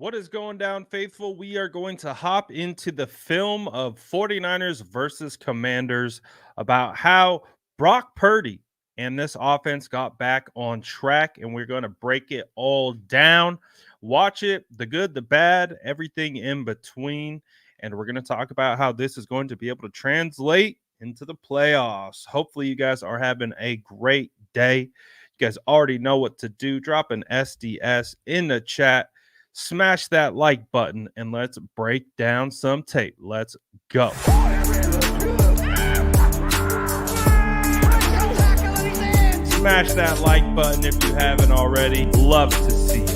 What is going down, faithful? We are going to hop into the film of 49ers versus Commanders about how Brock Purdy and this offense got back on track, and we're going to break it all down. Watch it, the good, the bad, everything in between. And we're going to talk about how this is going to be able to translate into the playoffs. Hopefully, you guys are having a great day. You guys already know what to do. Drop an SDS in the chat, smash that like button, and let's break down some tape. Let's go. Smash that like button if you haven't already. Love to see it.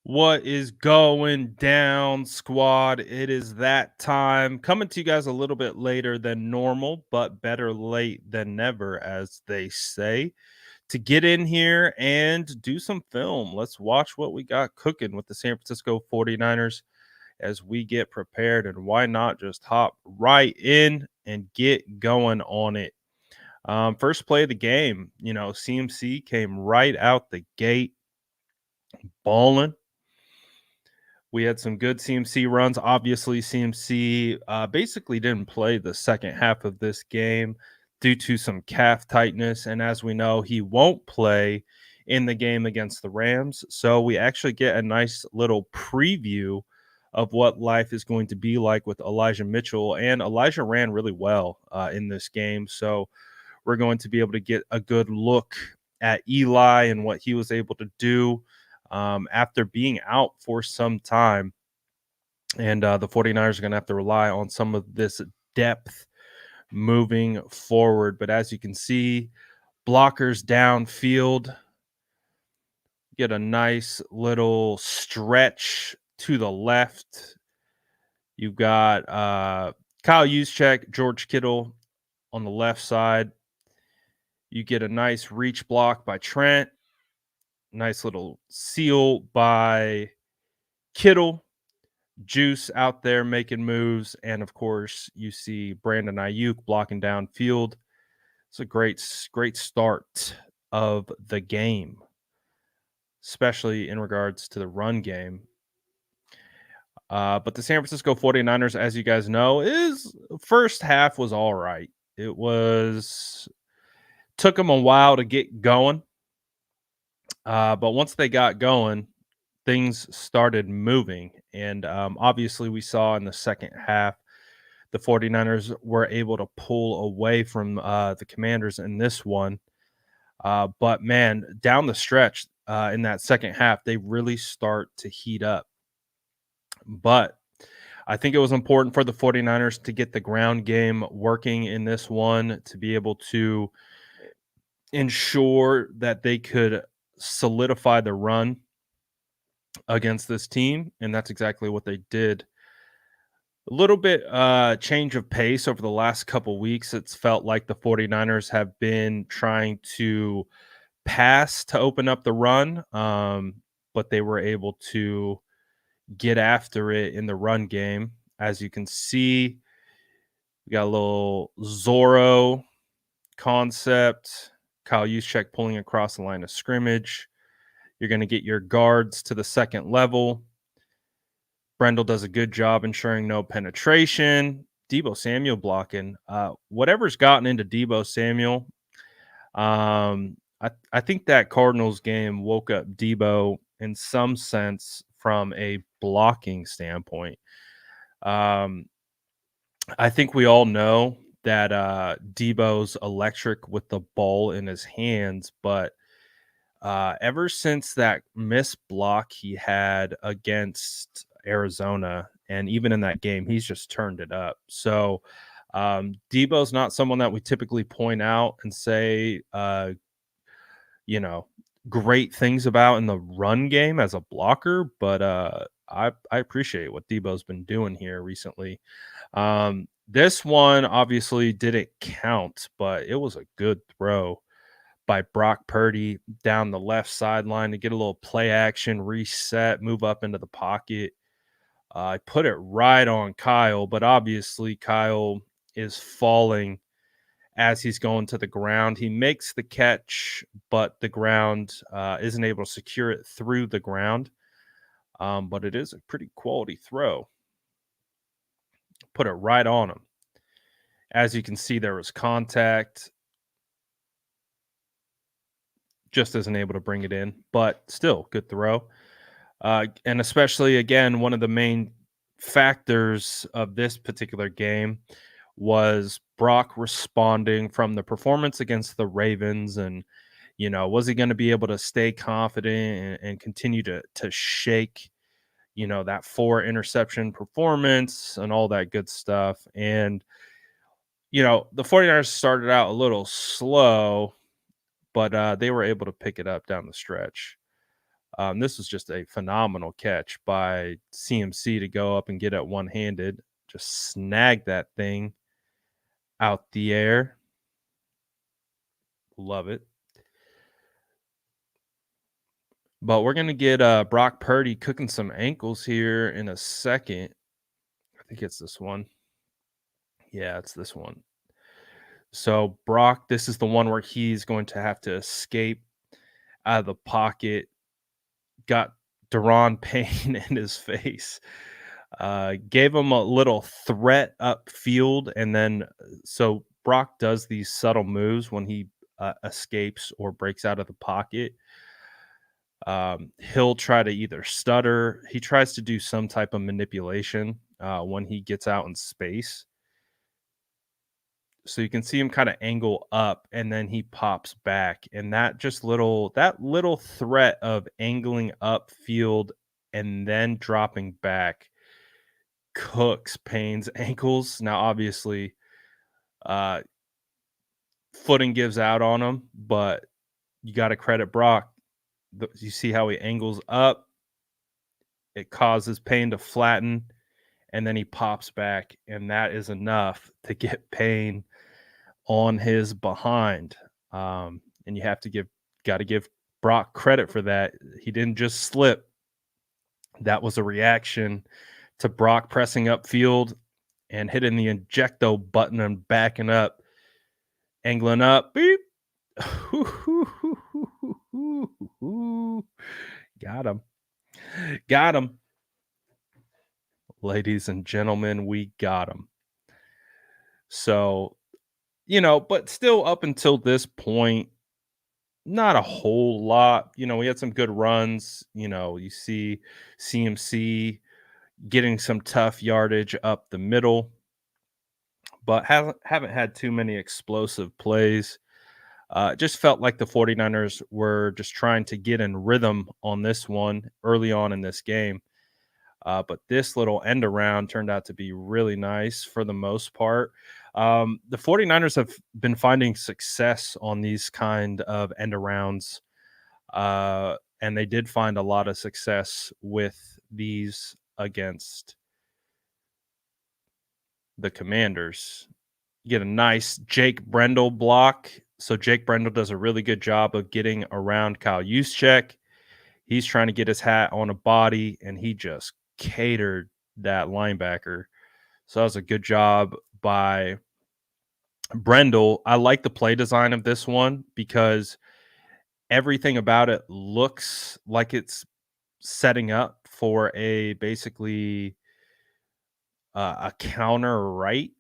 What is going down, squad? It is that time. Coming to you guys a little bit later than normal, but better late than never, as they say. To get in here and do some film. Let's watch what we got cooking with the San Francisco 49ers as we get prepared. And why not just hop right in and get going on it? First play of the game, CMC came right out the gate, balling. We had some good CMC runs. Obviously, CMC basically didn't play the second half of this game due to some calf tightness. And as we know, he won't play in the game against the Rams. So we actually get a nice little preview of what life is going to be like with Elijah Mitchell. And Elijah ran really well in this game. So we're going to be able to get a good look at Eli and what he was able to do after being out for some time. And the 49ers are going to have to rely on some of this depth moving forward. But as you can see, blockers downfield, get a nice little stretch to the left. You've got Kyle Juszczyk, George Kittle on the left side. You get a nice reach block by Trent. Nice little seal by Kittle. Juice out there making moves. And of course, you see Brandon Ayuk blocking downfield. It's a great start of the game, especially in regards to the run game. But the San Francisco 49ers, as you guys know, is first half was all right. It took them a while to get going. But once they got going, things started moving. And obviously, we saw in the second half, the 49ers were able to pull away from the Commanders in this one. But, man, down the stretch in that second half, they really start to heat up. But I think it was important for the 49ers to get the ground game working in this one, to be able to ensure that they could solidify the run against this team, and that's exactly what they did. A little bit change of pace over the last couple weeks. It's felt like the 49ers have been trying to pass to open up the run, but they were able to get after it in the run game. As you can see, we got a little Zorro concept. Kyle Juszczyk pulling across the line of scrimmage. You're going to get your guards to the second level. Brendel does a good job ensuring no penetration. Deebo Samuel blocking. Whatever's gotten into Deebo Samuel, I think that Cardinals game woke up Deebo in some sense from a blocking standpoint. I think we all know that Deebo's electric with the ball in his hands, but ever since that missed block he had against Arizona, and even in that game, he's just turned it up. So Deebo's not someone that we typically point out and say, great things about in the run game as a blocker, but I appreciate what Deebo's been doing here recently. This one obviously didn't count, but it was a good throw by Brock Purdy down the left sideline to get a little play action, reset, move up into the pocket. I put it right on Kyle, but obviously Kyle is falling as he's going to the ground. He makes the catch, but the ground isn't able to secure it through the ground. But it is a pretty quality throw. Put it right on him. As you can see, there was contact. Just isn't able to bring it in, but still good throw. And especially, again, one of the main factors of this particular game was Brock responding from the performance against the Ravens. And, was he going to be able to stay confident and continue to shake, that 4 interception performance and all that good stuff. And, the 49ers started out a little slow, but they were able to pick it up down the stretch. This was just a phenomenal catch by CMC to go up and get it one-handed, just snag that thing out the air. Love it. But we're going to get Brock Purdy cooking some ankles here in a second. I think it's this one. Yeah, it's this one. So Brock, this is the one where he's going to have to escape out of the pocket. Got Deron Payne in his face. Gave him a little threat upfield, and then so Brock does these subtle moves when he escapes or breaks out of the pocket. He'll try to either stutter. He tries to do some type of manipulation when he gets out in space. So you can see him kind of angle up, and then he pops back, and that little threat of angling upfield and then dropping back cooks Payne's ankles. Now, obviously, uh, footing gives out on him, but you got to credit Brock. You see how he angles up, it causes Payne to flatten, and then he pops back, and that is enough to get Payne on his behind. And you got to give Brock credit for that. He didn't just slip. That was a reaction to Brock pressing upfield and hitting the ejecto button and backing up, angling up. Beep. Got him. Got him. Ladies and gentlemen, we got him. So, but still up until this point, not a whole lot. We had some good runs. You see CMC getting some tough yardage up the middle, but haven't had too many explosive plays. It just felt like the 49ers were just trying to get in rhythm on this one early on in this game. But this little end around turned out to be really nice for the most part. The 49ers have been finding success on these kind of end arounds. And they did find a lot of success with these against the Commanders. You get a nice Jake Brendel block. So Jake Brendel does a really good job of getting around Kyle Juszczyk. He's trying to get his hat on a body, and he just catered that linebacker. So that was a good job by Brendel. I like the play design of this one because everything about it looks like it's setting up for a basically a counter right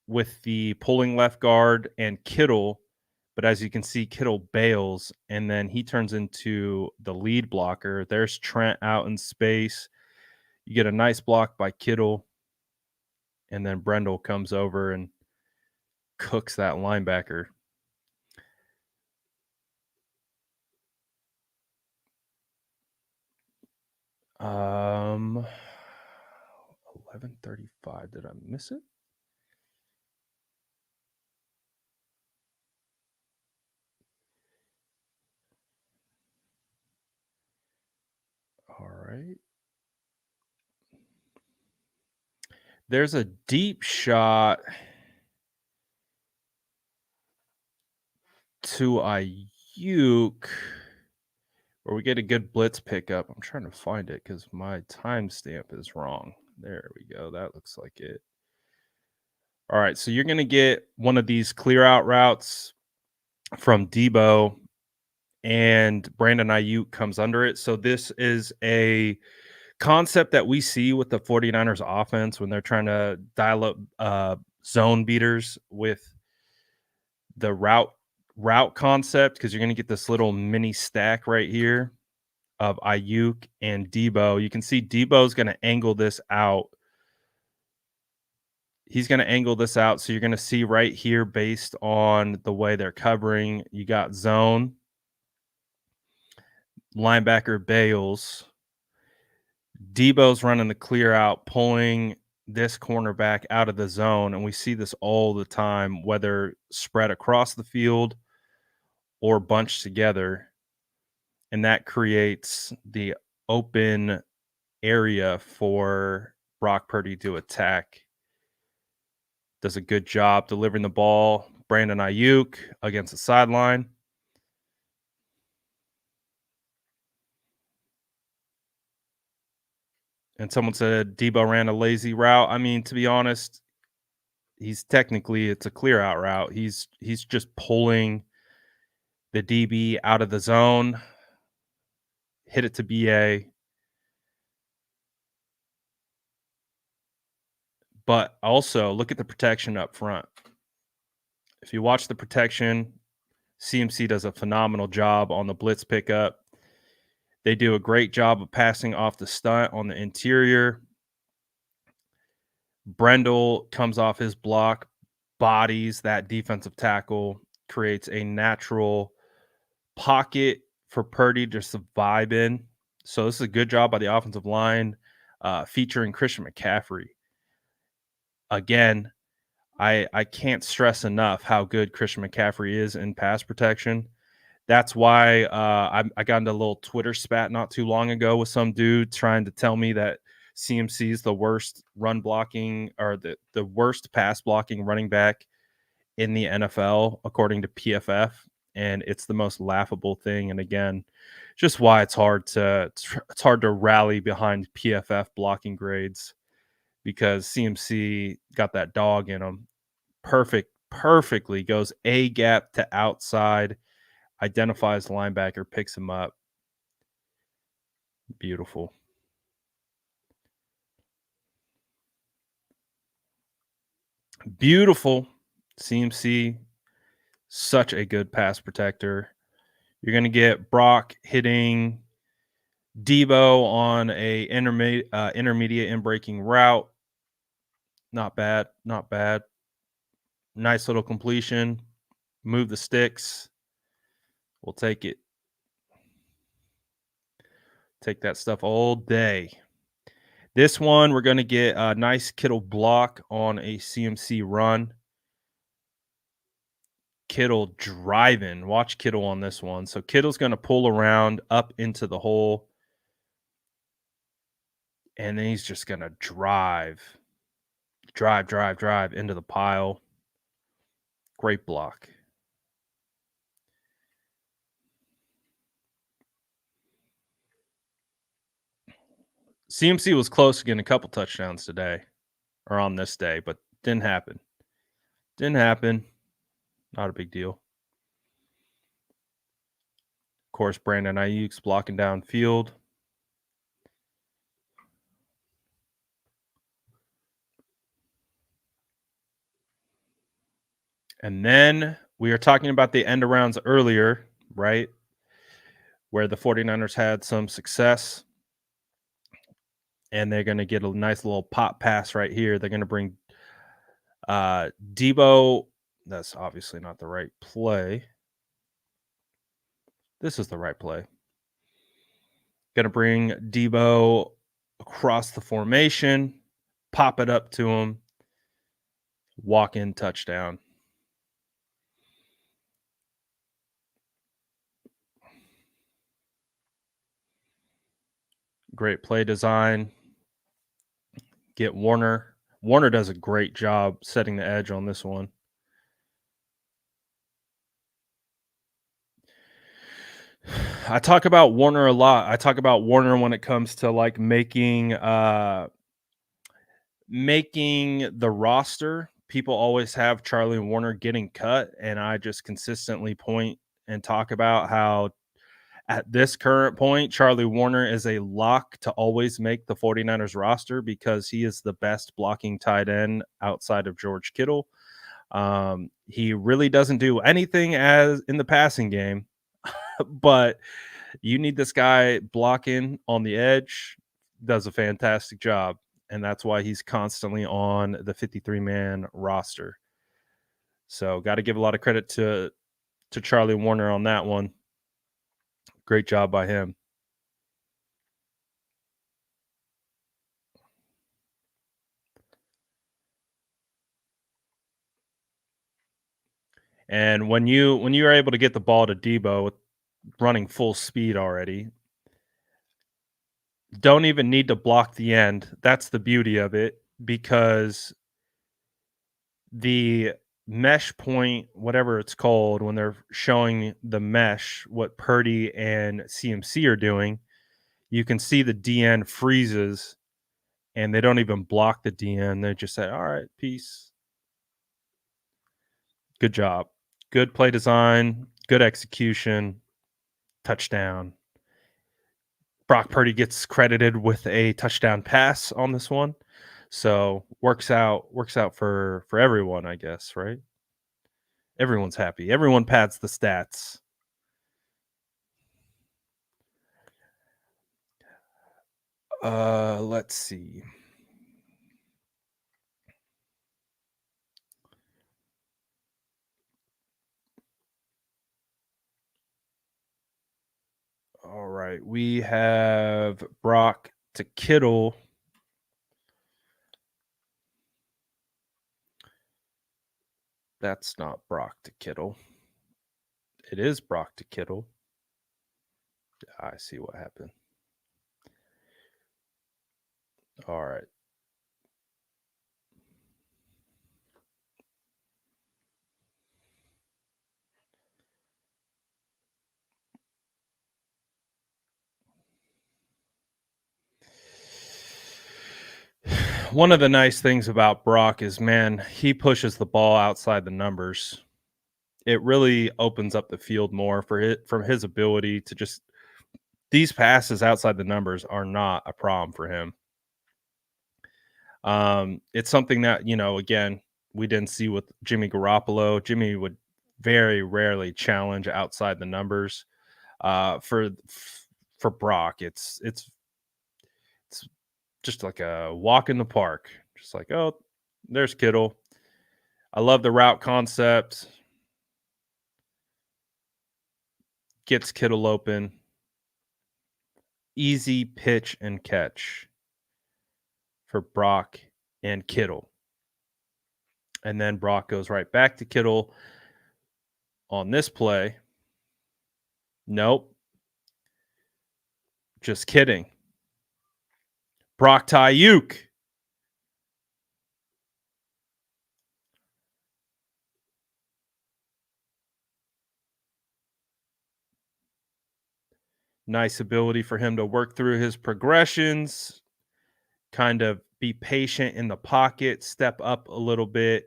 with the pulling left guard and Kittle. But as you can see, Kittle bails, and then he turns into the lead blocker. There's Trent out in space. You get a nice block by Kittle, and then Brendel comes over and cooks that linebacker. Um, 11:35. Did I miss it? All right. There's a deep shot to Ayuk, where we get a good blitz pickup. I'm trying to find it because my timestamp is wrong. There we go. That looks like it. All right, so you're going to get one of these clear out routes from Debo, and Brandon Ayuk comes under it. So this is a concept that we see with the 49ers offense when they're trying to dial up zone beaters with the route concept, because you're going to get this little mini stack right here of Ayuk and Debo. You can see Debo's going to angle this out. He's going to angle this out. So you're going to see right here, based on the way they're covering, you got zone, linebacker Bales. Debo's running the clear out, pulling this cornerback out of the zone. And we see this all the time, whether spread across the field or bunched together. And that creates the open area for Brock Purdy to attack. Does a good job delivering the ball. Brandon Ayuk against the sideline. And someone said Debo ran a lazy route. I mean, to be honest, it's a clear out route. He's just pulling the DB out of the zone, hit it to BA. But also look at the protection up front. If you watch the protection, CMC does a phenomenal job on the blitz pickup. They do a great job of passing off the stunt on the interior. Brendel comes off his block, bodies that defensive tackle, creates a natural pocket for Purdy to survive in. So this is a good job by the offensive line, featuring Christian McCaffrey. Again, I can't stress enough how good Christian McCaffrey is in pass protection. That's why I got into a little Twitter spat not too long ago with some dude trying to tell me that CMC is the worst run blocking, or the worst pass blocking running back in the NFL, according to PFF. And it's the most laughable thing. And again, just why it's hard to rally behind PFF blocking grades, because CMC got that dog in him. Perfectly goes A gap to outside, identifies the linebacker, picks him up. Beautiful. Beautiful. CMC, such a good pass protector. You're going to get Brock hitting Debo on a intermediate in breaking route. Not bad. Nice little completion. Move the sticks. We'll take it. Take that stuff all day. This one, we're going to get a nice Kittle block on a CMC run. Kittle driving. Watch Kittle on this one. So Kittle's going to pull around up into the hole, and then he's just going to drive into the pile. Great block. CMC was close to getting a couple touchdowns today, or on this day, but didn't happen. Not a big deal. Of course, Brandon Ayuk's blocking downfield. And then we were talking about the end arounds earlier, right? Where the 49ers had some success. And they're going to get a nice little pop pass right here. They're going to bring Debo. That's obviously not the right play. This is the right play. Going to bring Debo across the formation, pop it up to him, walk-in touchdown. Great play design. Get Warner. Warner does a great job setting the edge on this one. I talk about Warner a lot. I talk about Warner when it comes to like making the roster. People always have Charlie Warner getting cut, and I just consistently point and talk about how at this current point, Charlie Warner is a lock to always make the 49ers roster because he is the best blocking tight end outside of George Kittle. He really doesn't do anything as in the passing game, but you need this guy blocking on the edge, does a fantastic job, and that's why he's constantly on the 53-man roster. So, got to give a lot of credit to Charlie Warner on that one. Great job by him. And when you are able to get the ball to Debo running full speed already, don't even need to block the end. That's the beauty of it because the mesh point, whatever it's called, when they're showing the mesh, what Purdy and CMC are doing, you can see the DN freezes and they don't even block the DN. They just say, all right, peace. Good job. Good play design, good execution, touchdown. Brock Purdy gets credited with a touchdown pass on this one. So works out for everyone, I guess, right? Everyone's happy. Everyone pads the stats. Let's see. All right, we have Brock to Kittle. That's not Brock to Kittle. It is Brock to Kittle. I see what happened. All right. One of the nice things about Brock is, man, he pushes the ball outside the numbers. It really opens up the field more for it from his ability to just these passes outside the numbers are not a problem for him. It's something that, again, we didn't see with Jimmy Garoppolo. Jimmy would very rarely challenge outside the numbers. For Brock, it's just like a walk in the park. Just like, oh, there's Kittle. I love the route concept. Gets Kittle open. Easy pitch and catch for Brock and Kittle. And then Brock goes right back to Kittle on this play. Nope. Just kidding. Brock Ayuk. Nice ability for him to work through his progressions, kind of be patient in the pocket, step up a little bit,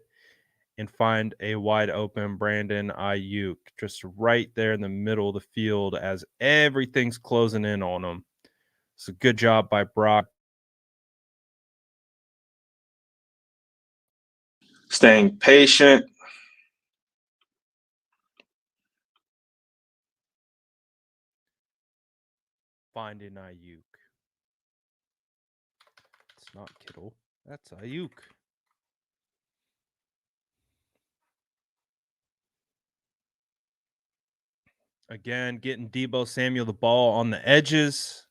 and find a wide open Brandon Ayuk just right there in the middle of the field as everything's closing in on him. It's a good job by Brock. Staying patient. Finding Ayuk. It's not Kittle. That's Ayuk. Again, getting Debo Samuel the ball on the edges.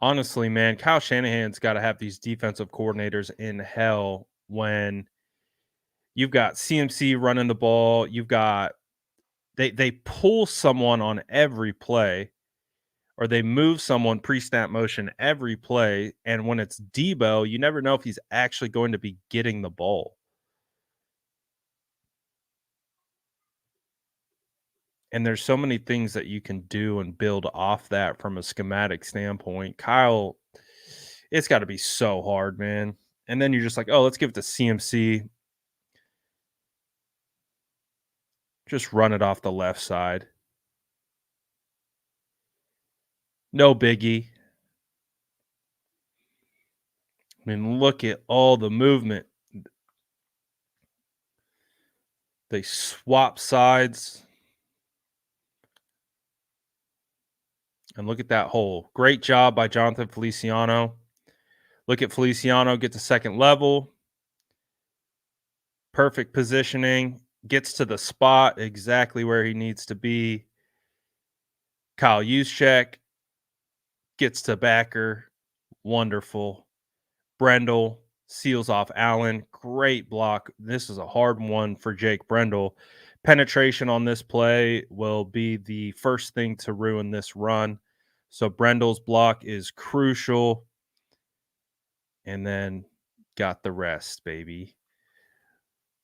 Honestly, man, Kyle Shanahan's got to have these defensive coordinators in hell when you've got CMC running the ball. You've got they pull someone on every play, or they move someone pre-snap motion every play, and when it's Debo, you never know if he's actually going to be getting the ball. And there's so many things that you can do and build off that from a schematic standpoint. Kyle, it's got to be so hard, man. And then you're just like, oh, let's give it to CMC. Just run it off the left side. No biggie. I mean, look at all the movement. They swap sides. And look at that hole. Great job by Jonathan Feliciano. Look at Feliciano get to second level. Perfect positioning. Gets to the spot exactly where he needs to be. Kyle Juszczyk gets to backer. Wonderful. Brendel seals off Allen. Great block. This is a hard one for Jake Brendel. Penetration on this play will be the first thing to ruin this run. So Brendel's block is crucial. And then got the rest, baby.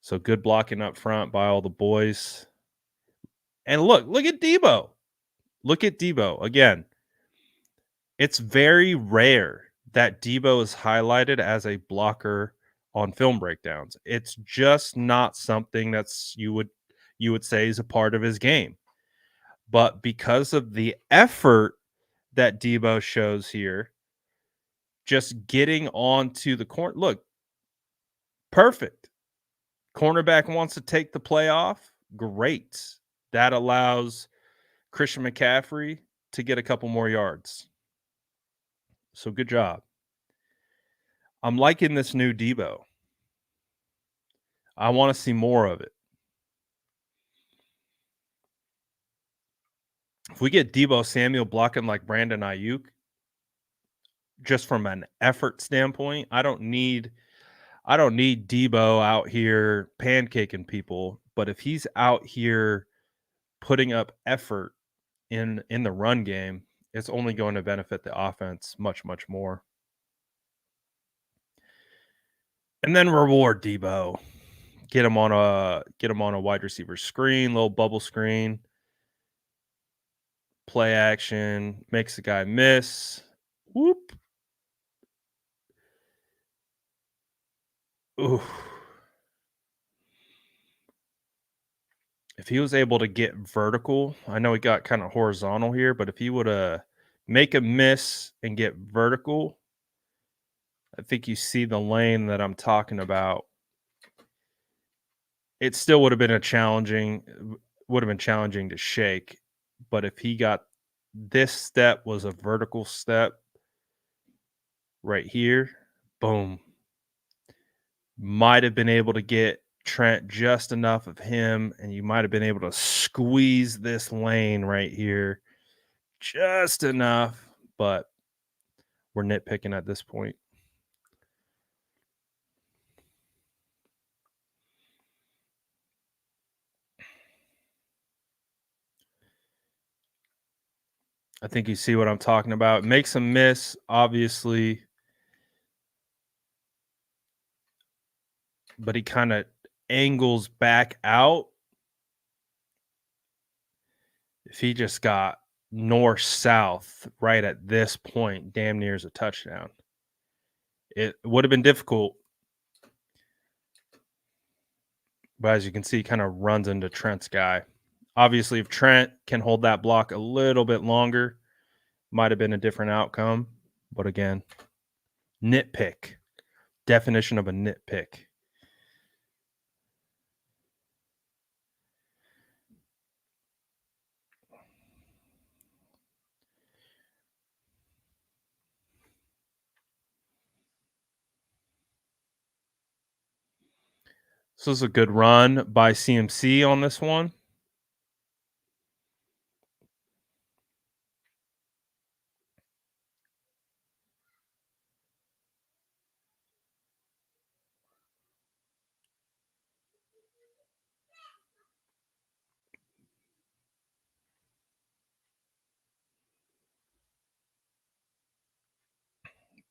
So good blocking up front by all the boys. And look at Debo. Look at Debo again. It's very rare that Debo is highlighted as a blocker on film breakdowns. It's just not something that's you would say is a part of his game. But because of the effort that Debo shows here, just getting onto the corner, look, perfect. Cornerback wants to take the play off. Great. That allows Christian McCaffrey to get a couple more yards. So good job. I'm liking this new Debo. I want to see more of it. If we get Debo Samuel blocking like Brandon Ayuk, just from an effort standpoint, I don't need Debo out here pancaking people, but if he's out here putting up effort in the run game, it's only going to benefit the offense much more. And then reward Debo. Get him on a wide receiver screen, little bubble screen. Play action, makes the guy miss. Whoop. Ooh. If he was able to get vertical, I know he got kind of horizontal here, but if he would make a miss and get vertical, I think you see the lane that I'm talking about. It still would have been challenging to shake, but if he got this step was a vertical step right here, boom. Might have been able to get Trent just enough of him, and you might have been able to squeeze this lane right here just enough, but we're nitpicking at this point. I think you see what I'm talking about. Makes a miss, obviously, but he kind of angles back out. If he just got north south right at this point, damn near is a touchdown. It would have been difficult, but as you can see, kind of runs into Trent's guy. Obviously, if Trent can hold that block a little bit longer, might have been a different outcome. But again, nitpick. Definition of a nitpick. So this is a good run by CMC on this one.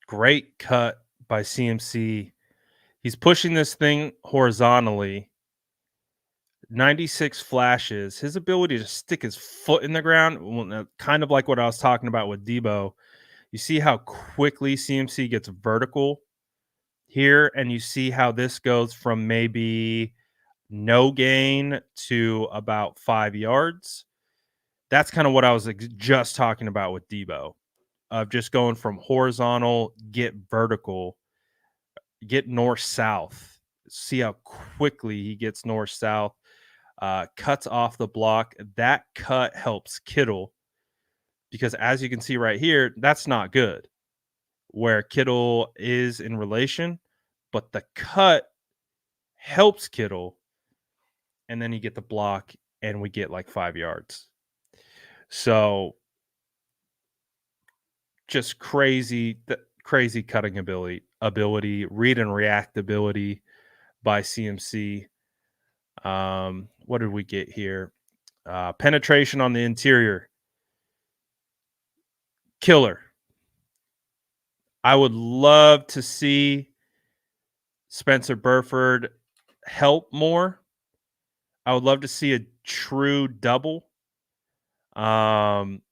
Great cut by CMC. He's pushing this thing horizontally. 96 flashes. His ability to stick his foot in the ground, well, kind of like what I was talking about with Debo. You see how quickly CMC gets vertical here, and you see how this goes from maybe no gain to about 5 yards. That's kind of what I was just talking about with Debo, of just going from horizontal, get vertical, get north south. See how quickly he gets north south, cuts off the block. That cut helps Kittle because, as you can see right here, that's not good where Kittle is in relation, but the cut helps Kittle, and then you get the block, and we get like 5 yards. So just crazy cutting ability, read and react ability by CMC. What did we get here? Penetration on the interior, killer. I would love to see Spencer Burford help more. I would love to see a true double,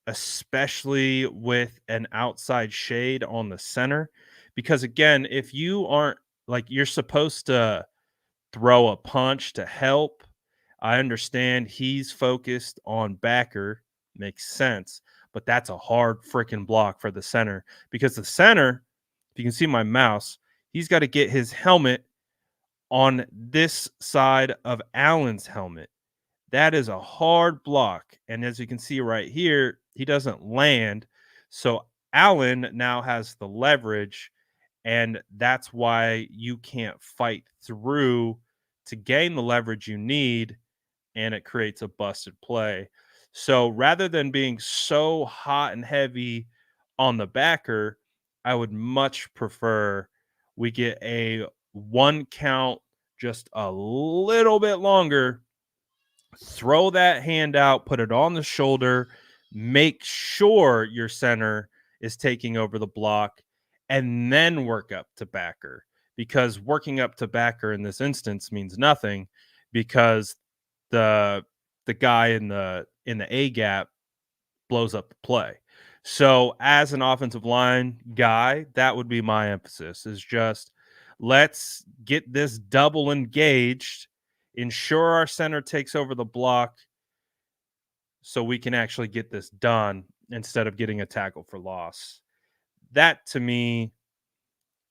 especially with an outside shade on the center. Because again, if you aren't like you're supposed to throw a punch to help, I understand he's focused on backer, makes sense, but that's a hard freaking block for the center because the center, if you can see my mouse, he's got to get his helmet on this side of Allen's helmet. That is a hard block. And as you can see right here, he doesn't land. So Allen now has the leverage, and that's why you can't fight through to gain the leverage you need, and it creates a busted play. So rather than being so hot and heavy on the backer, I would much prefer we get a one count, just a little bit longer, throw that hand out, put it on the shoulder, make sure your center is taking over the block, and then work up to backer. Because working up to backer in this instance means nothing because the the guy in the A gap blows up the play. So as an offensive line guy, that would be my emphasis is just let's get this double engaged, ensure our center takes over the block so we can actually get this done instead of getting a tackle for loss. That to me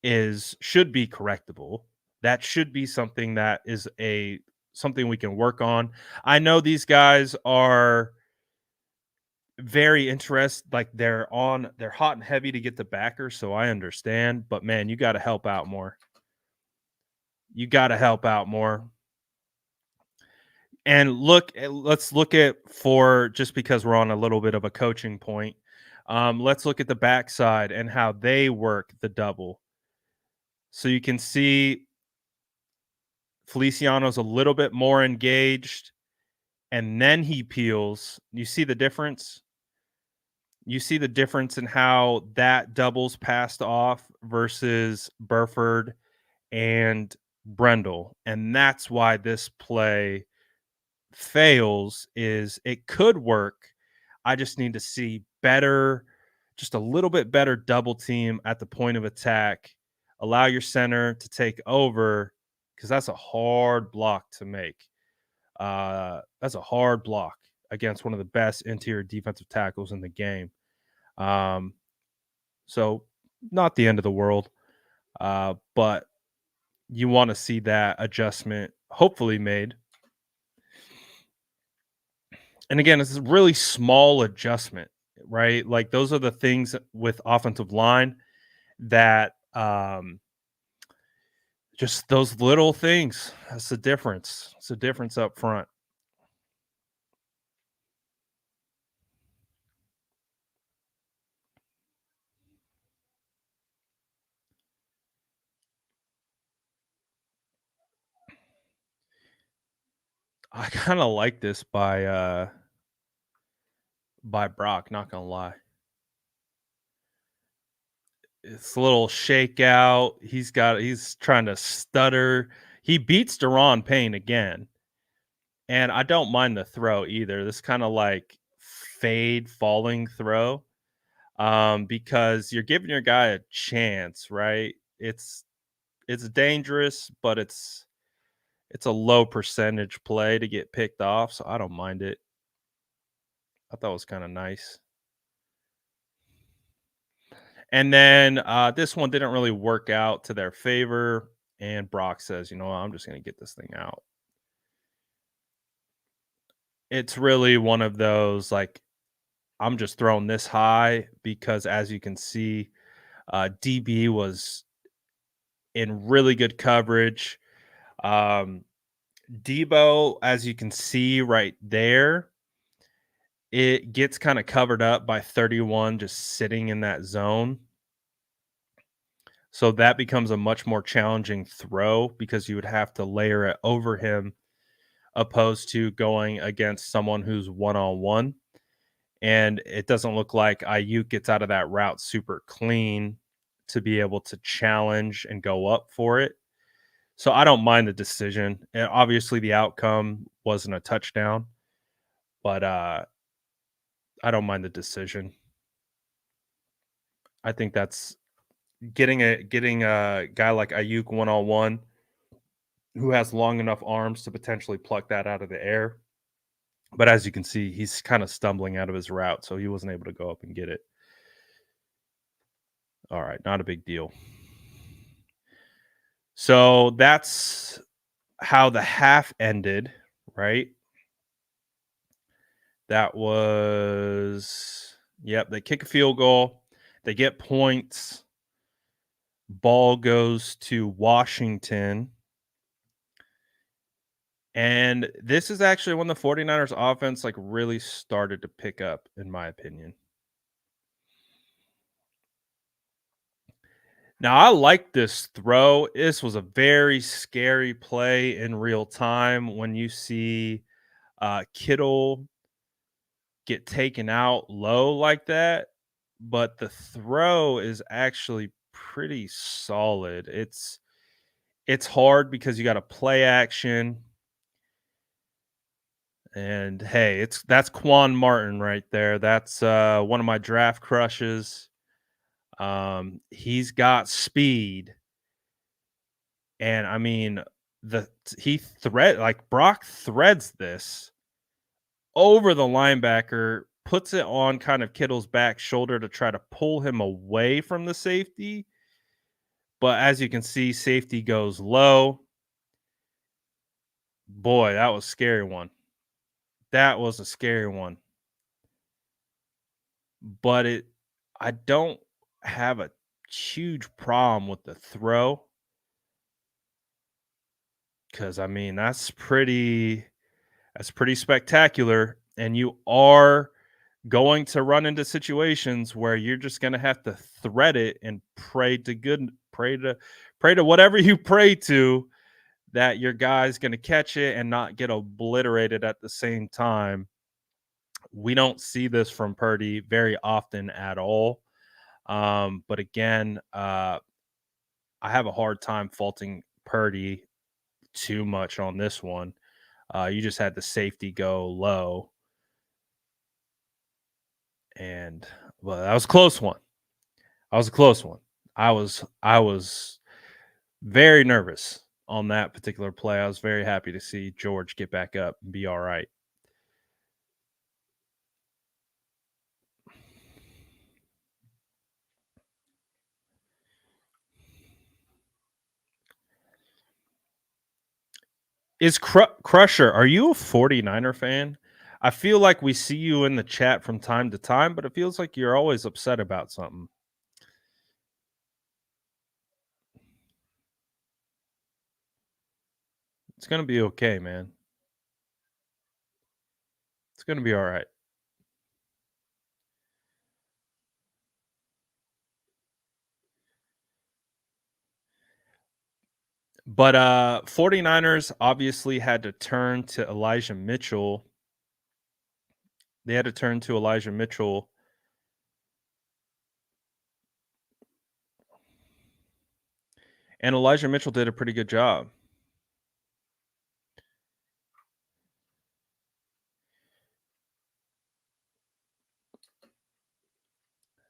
is should be correctable. That should be something that is a something we can work on. I know these guys are very interested, like they're hot and heavy to get the backer, so I understand, but man, you got to help out more. You got to help out more. And let's look at for just because we're on a little bit of a coaching point. Let's look at the backside and how they work the double. So you can see Feliciano's a little bit more engaged, and then he peels. You see the difference? You see the difference in how that doubles passed off versus Burford and Brendel. And that's why this play fails is it could work. I just need to see better, just a little bit better double team at the point of attack. Allow your center to take over because that's a hard block to make. That's a hard block against one of the best interior defensive tackles in the game. Um, so not the end of the world, but you want to see that adjustment hopefully made. And again, it's a really small adjustment, right? Like those are the things with offensive line that just those little things. That's the difference. It's a difference up front. I kind of like this by Brock, not gonna lie. It's a little shakeout. He's trying to stutter. He beats Deron Payne again, and I don't mind the throw either. This kind of like fade falling throw, because you're giving your guy a chance, right? It's dangerous, but it's a low percentage play to get picked off, so I don't mind it. I thought it was kind of nice. And then this one didn't really work out to their favor. And Brock says, you know what, I'm just going to get this thing out. It's really one of those like, I'm just throwing this high because, as you can see, DB was in really good coverage. Um, Debo, as you can see right there, it gets kind of covered up by 31 just sitting in that zone. So that becomes a much more challenging throw because you would have to layer it over him opposed to going against someone who's one on one. And it doesn't look like Ayuk gets out of that route super clean to be able to challenge and go up for it. So I don't mind the decision. And obviously the outcome wasn't a touchdown, but I don't mind the decision. I think that's getting a guy like Ayuk one on one who has long enough arms to potentially pluck that out of the air. But as you can see, he's kind of stumbling out of his route, so he wasn't able to go up and get it. All right, not a big deal. So that's how the half ended, right? That was, yep, they kick a field goal, they get points, ball goes to Washington. And this is actually when the 49ers offense like really started to pick up, in my opinion. Now I like this throw. This was a very scary play in real time when you see Kittle get taken out low like that, but the throw is actually pretty solid. It's hard because you got a play action, and hey, that's Quan Martin right there. That's one of my draft crushes. He's got speed, and I mean the he thread like Brock threads this over the linebacker, puts it on kind of Kittle's back shoulder to try to pull him away from the safety. But as you can see, safety goes low. Boy, that was a scary one. That was a scary one. But I don't have a huge problem with the throw because I mean that's pretty spectacular. And you are going to run into situations where you're just going to have to thread it and pray to whatever you pray to that your guy's going to catch it and not get obliterated at the same time. We don't see this from Purdy very often at all. But again, I have a hard time faulting Purdy too much on this one. You just had the safety go low, and well, that was a close one. That was a close one. I was very nervous on that particular play. I was very happy to see George get back up and be all right. Is Crusher, are you a 49er fan? I feel like we see you in the chat from time to time, but it feels like you're always upset about something. It's gonna be okay, man. It's gonna be all right. But 49ers obviously had to turn to Elijah Mitchell. They had to turn to Elijah Mitchell And Elijah Mitchell did a pretty good job.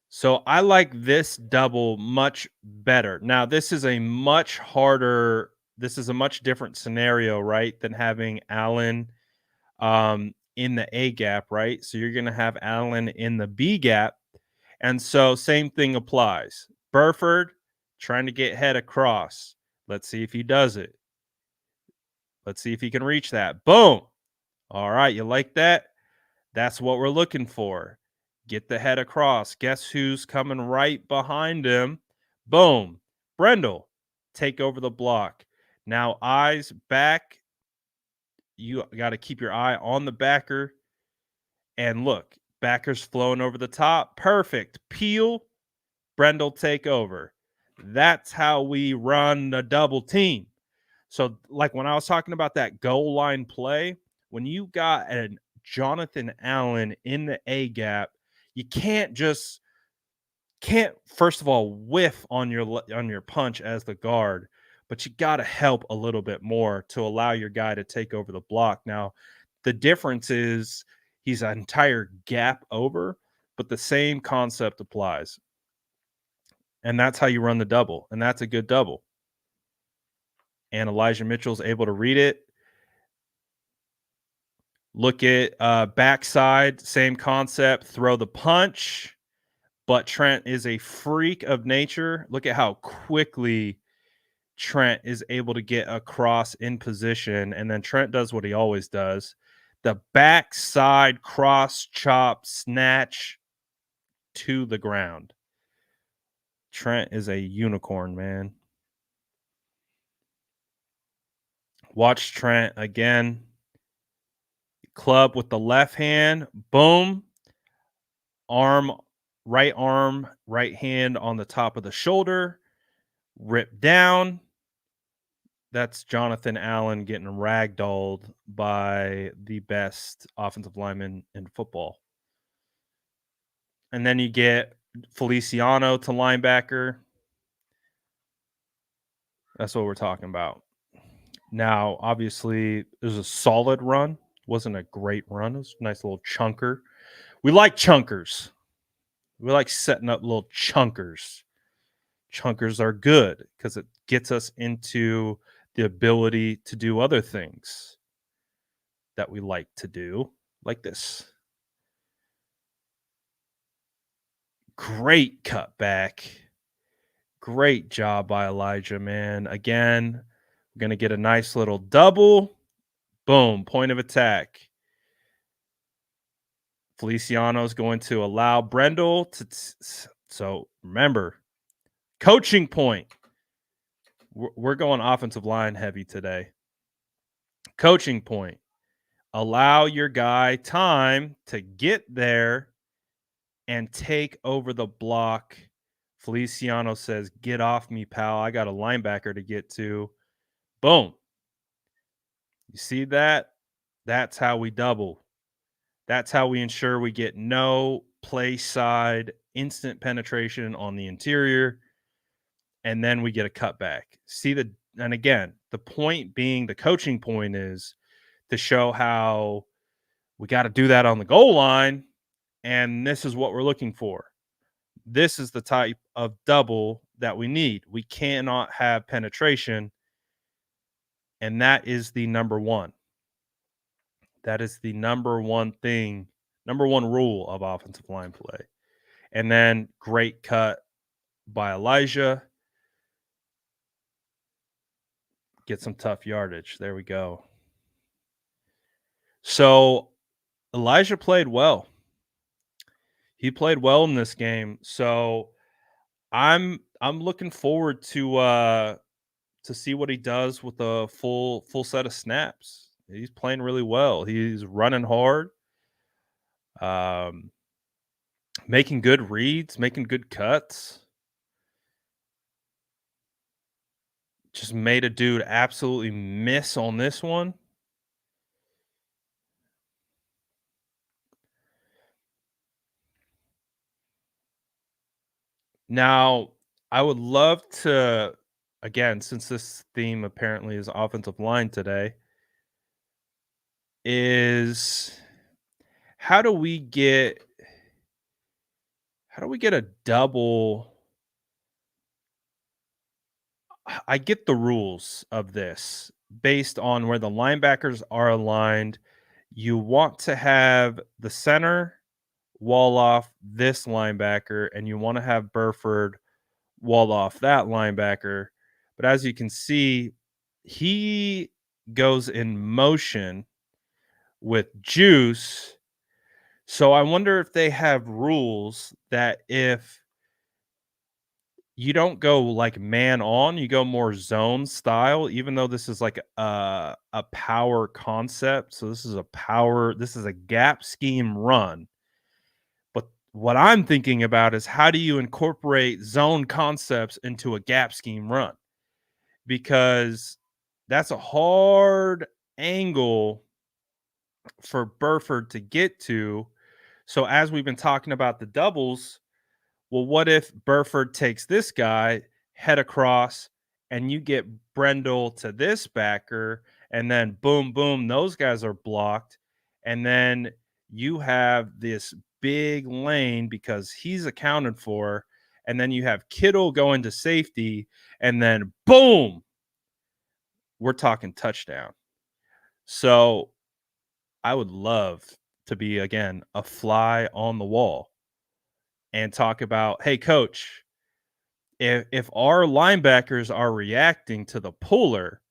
So I like this double much better. Now, this is a much different scenario, right, than having Allen in the A gap, right? So you're going to have Allen in the B gap. And so same thing applies. Burford trying to get head across. Let's see if he does it. Let's see if he can reach that. Boom. All right. You like that? That's what we're looking for. Get the head across. Guess who's coming right behind him? Boom. Brendel. Take over the block. Now, eyes back. You got to keep your eye on the backer. And look, backer's flowing over the top. Perfect. Peel. Brendel take over. That's how we run a double team. So, like when I was talking about that goal line play, when you got a Jonathan Allen in the A gap, you can't first of all whiff on your punch as the guard, but you got to help a little bit more to allow your guy to take over the block. Now, the difference is he's an entire gap over, but the same concept applies. And that's how you run the double, and that's a good double. And Elijah Mitchell's able to read it. Look at backside, same concept, throw the punch, but Trent is a freak of nature. Look at how quickly Trent is able to get across in position, and then Trent does what he always does. The backside cross chop snatch to the ground. Trent is a unicorn, man. Watch Trent again. Club with the left hand. Boom. Arm, right hand on the top of the shoulder. Rip down. That's Jonathan Allen getting ragdolled by the best offensive lineman in football. And then you get Feliciano to linebacker. That's what we're talking about. Now, obviously, it was a solid run. Wasn't a great run. It was a nice little chunker. We like chunkers. We like setting up little chunkers. Chunkers are good because it gets us into the ability to do other things that we like to do, like this. Great cutback. Great job by Elijah, man. Again, we're going to get a nice little double. Boom, point of attack. Feliciano is going to allow Brendel to. So remember, coaching point. We're going offensive line heavy today. Coaching point. Allow your guy time to get there and take over the block. Feliciano says, "Get off me, pal. I got a linebacker to get to." Boom. You see that? That's how we double. That's how we ensure we get no play side instant penetration on the interior, and then we get a cutback. And again, the point being, the coaching point is to show how we got to do that on the goal line, and this is what we're looking for. This is the type of double that we need. We cannot have penetration, and that is the number one. That is the number one thing, number one rule of offensive line play. And then great cut by Elijah. Get some tough yardage. There we go. So Elijah played well. He played well in this game. So I'm looking forward to see what he does with a full set of snaps. He's playing really well. He's running hard, um, making good reads, making good cuts. Just made a dude absolutely miss on this one. Now, I would love to. again, since this theme apparently is offensive line today, is how do we get how do we get a double. I get the rules of this based on where the linebackers are aligned. You want to have the center wall off this linebacker, and you want to have Burford wall off that linebacker. But as you can see, he goes in motion with Juice. So I wonder if they have rules that if you don't go like man on, you go more zone style, even though this is like a power concept. So this is a gap scheme run. But what I'm thinking about is how do you incorporate zone concepts into a gap scheme run? Because that's a hard angle for Burford to get to. So as we've been talking about the doubles, well, what if Burford takes this guy, head across, and you get Brendel to this backer, and then boom, boom, those guys are blocked. And then you have this big lane because he's accounted for. And then you have Kittle going to safety, and then boom, we're talking touchdown. So I would love to be, again, a fly on the wall and talk about, hey, coach, if our linebackers are reacting to the puller,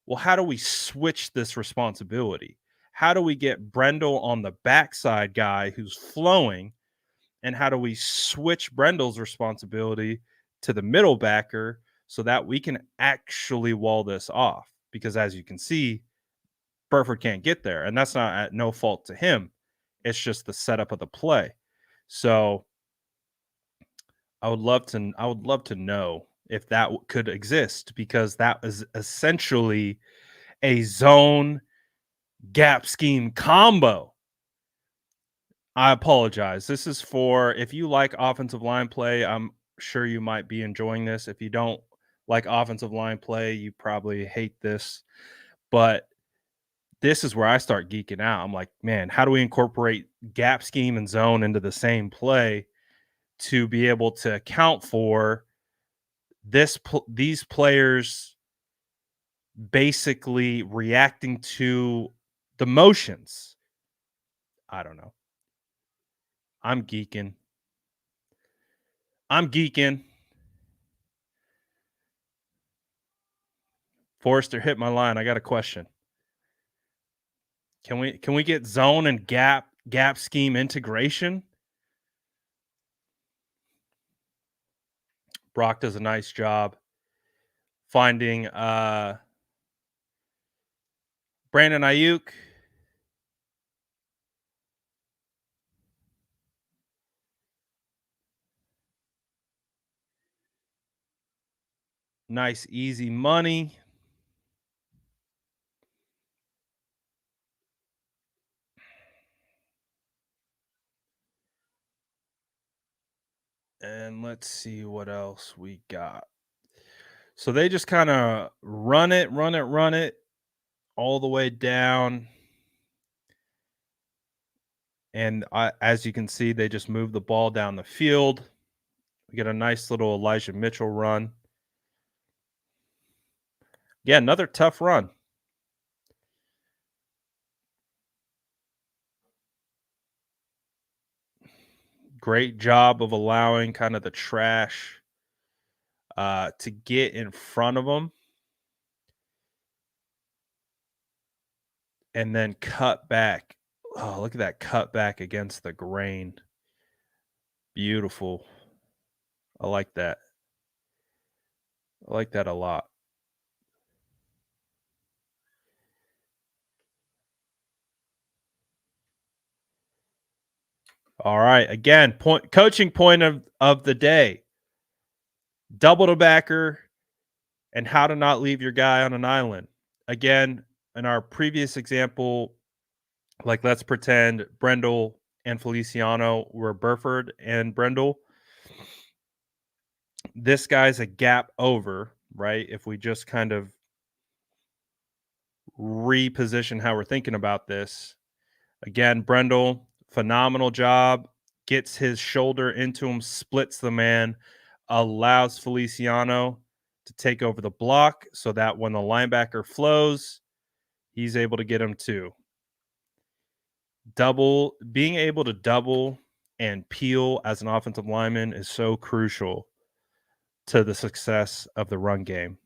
well, how do we switch this responsibility? How do we get Brendel on the backside guy who's flowing? And how do we switch Brendel's responsibility to the middle backer so that we can actually wall this off? Because as you can see, Burford can't get there. And that's not at no fault to him. It's just the setup of the play. So I would love to know if that could exist because that is essentially a zone gap scheme combo. I apologize. This is for if you like offensive line play, I'm sure you might be enjoying this. If you don't like offensive line play, you probably hate this. But this is where I start geeking out. I'm like, man, how do we incorporate gap scheme and zone into the same play to be able to account for these players basically reacting to the motions. I don't know. I'm geeking. I'm geeking. Forrester hit my line. I got a question. Can we get zone and gap scheme integration? Brock does a nice job finding Brandon Ayuk. Nice easy money. And let's see what else we got. So they just kind of run it all the way down. And as you can see, they just move the ball down the field. We get a nice little Elijah Mitchell run. Yeah, another tough run. Great job of allowing kind of the trash to get in front of them and then cut back. Oh, look at that cut back against the grain. Beautiful. I like that. I like that a lot. All right. Again, coaching point of the day. Double to backer and how to not leave your guy on an island. Again, in our previous example, like let's pretend Brendel and Feliciano were Burford and Brendel. This guy's a gap over, right? If we just kind of reposition how we're thinking about this, again, Brendel, phenomenal job, gets his shoulder into him, splits the man, allows Feliciano to take over the block so that when the linebacker flows, he's able to get him too. Being able to double and peel as an offensive lineman is so crucial to the success of the run game.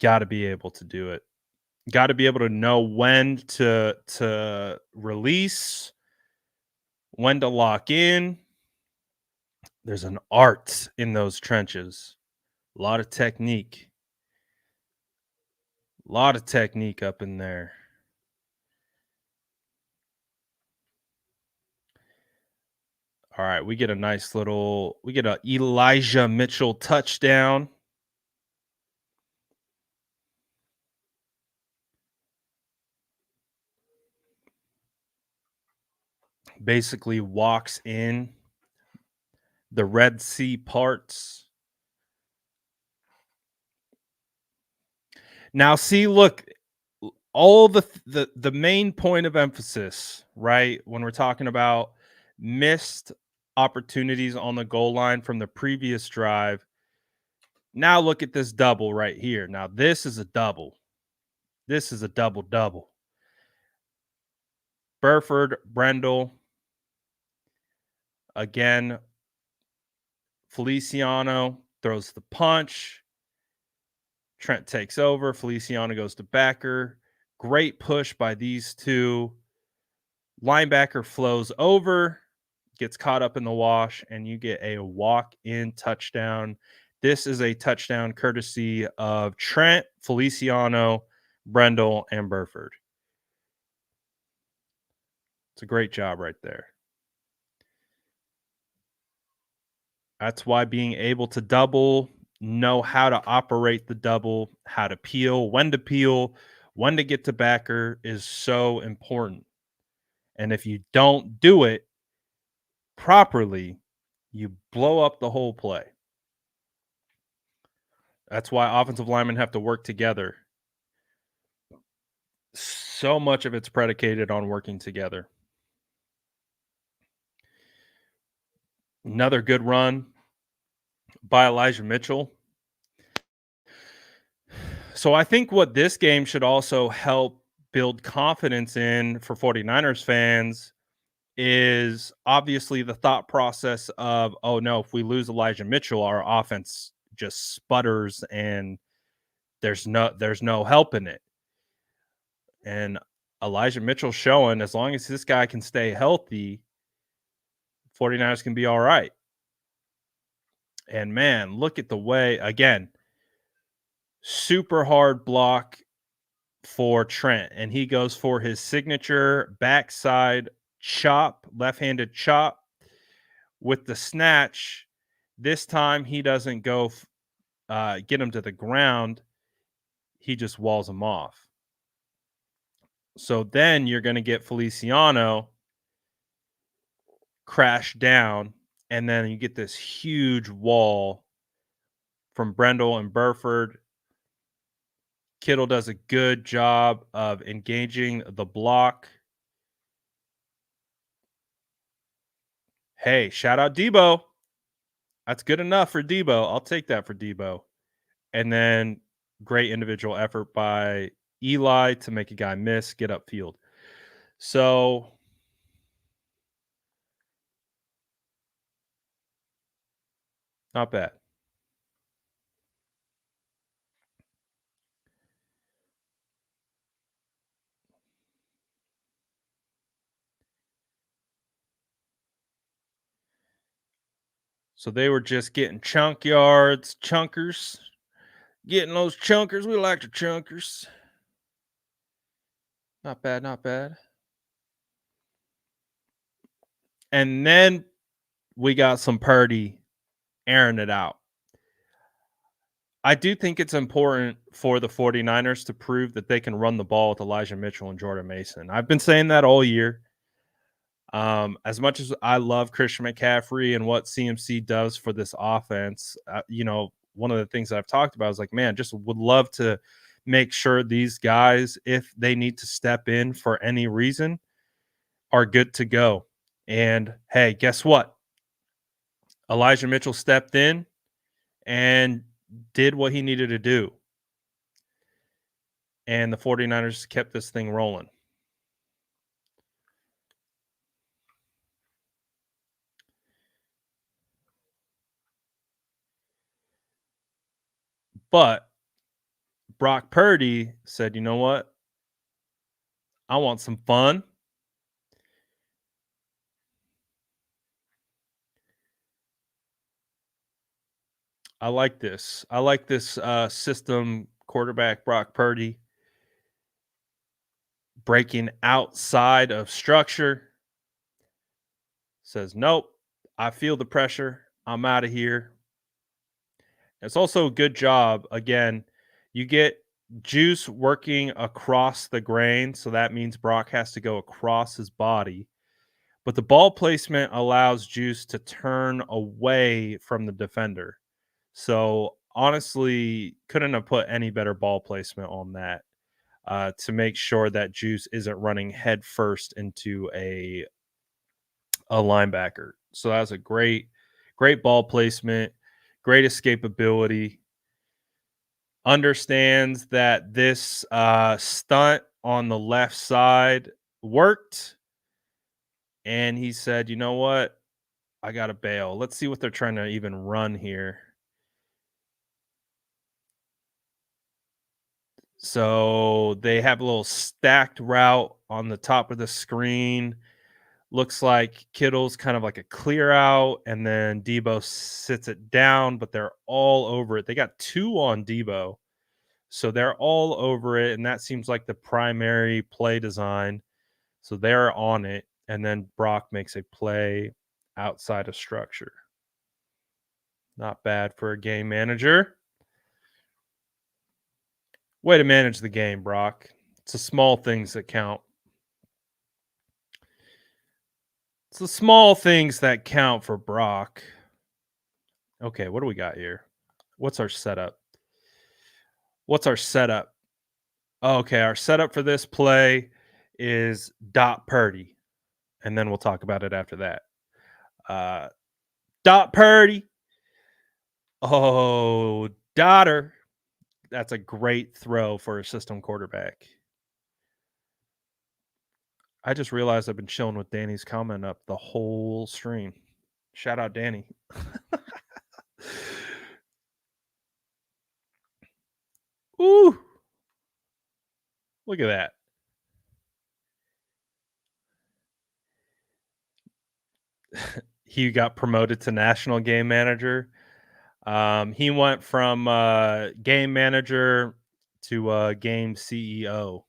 Got to be able to do it. Got to be able to know when to release, when to lock in. There's an art in those trenches. A lot of technique. A lot of technique up in there. All right, we get a Elijah Mitchell touchdown. Basically walks in, the Red Sea parts. Now see, look, all the main point of emphasis, right? When we're talking about missed opportunities on the goal line from the previous drive. Now look at this double right here. Now this is a double. This is a double double. Burford, Brendel, again, Feliciano throws the punch. Trent takes over. Feliciano goes to backer. Great push by these two. Linebacker flows over, gets caught up in the wash, and you get a walk-in touchdown. This is a touchdown courtesy of Trent, Feliciano, Brendel, and Burford. It's a great job right there. That's why being able to double, know how to operate the double, how to peel, when to get to backer is so important. And if you don't do it properly, you blow up the whole play. That's why offensive linemen have to work together. So much of it's predicated on working together. Another good run by Elijah Mitchell. So I think what this game should also help build confidence in for 49ers fans is obviously the thought process of, oh no, if we lose Elijah Mitchell, our offense just sputters and there's no helping it. And Elijah Mitchell showing as long as this guy can stay healthy, 49ers can be all right. And man, look at the way, again, super hard block for Trent. And he goes for his signature backside chop, left-handed chop with the snatch. This time he doesn't go get him to the ground. He just walls him off. So then you're going to get Feliciano crash down, and then you get this huge wall from Brendel and Burford. Kittle does a good job of engaging the block. Hey, shout out Debo. That's good enough for Debo. I'll take that for Debo. And then great individual effort by Eli to make a guy miss, get upfield. So not bad. So they were just getting chunk yards, chunkers, getting those chunkers. We like the chunkers. Not bad, not bad. And then we got some Purdy airing it out. I do think it's important for the 49ers to prove that they can run the ball with Elijah Mitchell and Jordan Mason. I've been saying that all year. As much as I love Christian McCaffrey and what CMC does for this offense, one of the things that I've talked about is like, man, just would love to make sure these guys, if they need to step in for any reason, are good to go. And hey, guess what? Elijah Mitchell stepped in and did what he needed to do. And the 49ers kept this thing rolling. But Brock Purdy said, you know what? I want some fun. I like this. I like this system quarterback, Brock Purdy, breaking outside of structure. Says, nope, I feel the pressure. I'm out of here. It's also a good job. Again, you get Juice working across the grain. So that means Brock has to go across his body. But the ball placement allows Juice to turn away from the defender. So honestly, couldn't have put any better ball placement on that to make sure that Juice isn't running head first into a linebacker. So that was a great ball placement, great escapability. Understands that this stunt on the left side worked, and he said, "You know what? I got to bail. Let's see what they're trying to even run here." So they have a little stacked route on the top of the screen. Looks like Kittle's kind of like a clear out, and then Debo sits it down, but they're all over it. They got two on Debo, so they're all over it, and that seems like the primary play design. So they're on it, and then Brock makes a play outside of structure. Not bad for a game manager. Way to manage the game, Brock. It's the small things that count. It's the small things that count for Brock. Okay, what do we got here? What's our setup? What's our setup? Okay, our setup for this play is Dot Purdy, and then we'll talk about it after that. Uh, Dot Purdy. Oh, daughter. That's a great throw for a system quarterback. I just realized I've been chilling with Danny's comment up the whole stream. Shout out Danny. Ooh, look at that. He got promoted to national game manager. He went from game manager to game CEO.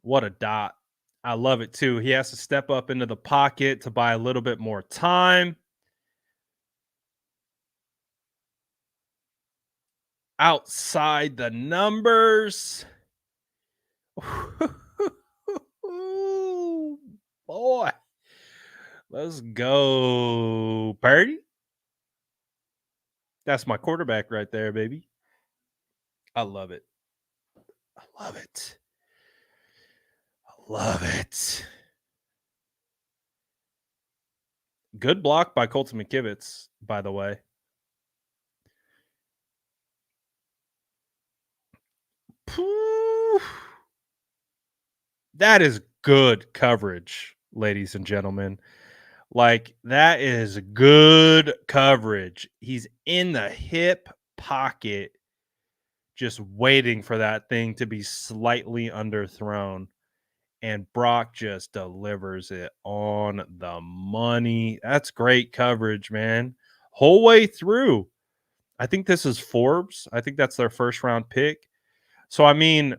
What a dot. I love it too. He has to step up into the pocket to buy a little bit more time. Outside the numbers. Ooh, boy. Let's go, Purdy. That's my quarterback right there, baby. I love it. I love it. I love it. Good block by Colton McKivitz, by the way. Poof. That is good coverage, ladies and gentlemen. Like, that is good coverage. He's in the hip pocket, just waiting for that thing to be slightly underthrown. And Brock just delivers it on the money. That's great coverage, man. Whole way through. I think this is Forbes. I think that's their first round pick. So, I mean,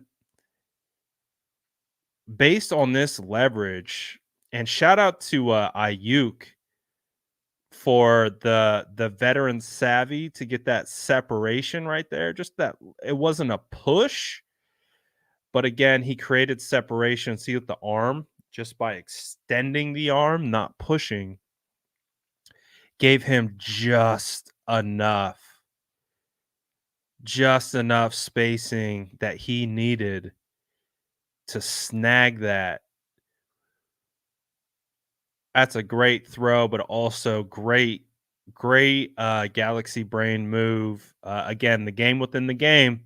based on this leverage, and shout out to Ayuk for the veteran savvy to get that separation right there. Just that it wasn't a push, but again, he created separation. See with the arm, just by extending the arm, not pushing, gave him just enough spacing that he needed to snag that. That's a great throw, but also great galaxy brain move. Again, the game within the game.